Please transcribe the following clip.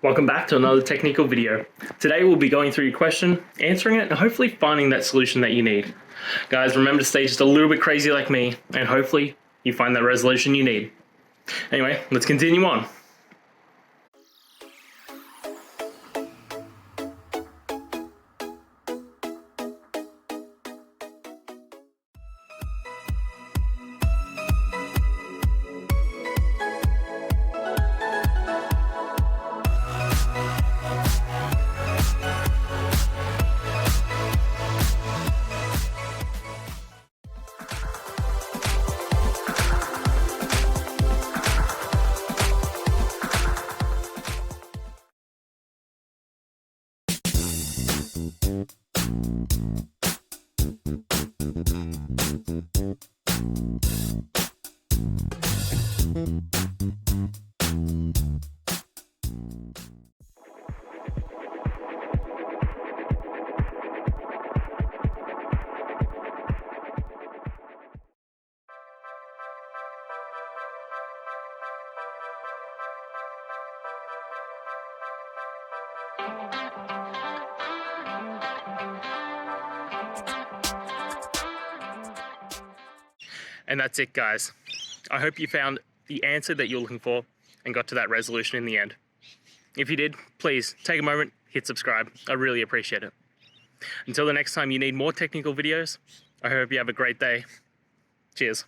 Welcome back to another technical video. Today we'll be going through your question, answering it, and hopefully finding that solution that you need. Guys, remember to stay just a little bit crazy like me, and hopefully you find that resolution you need. Anyway, let's continue on. And that's it, guys. I hope you found the answer that you're looking for and got to that resolution in the end. If you did, please take a moment, hit subscribe. I really appreciate it. Until the next time you need more technical videos, I hope you have a great day. Cheers.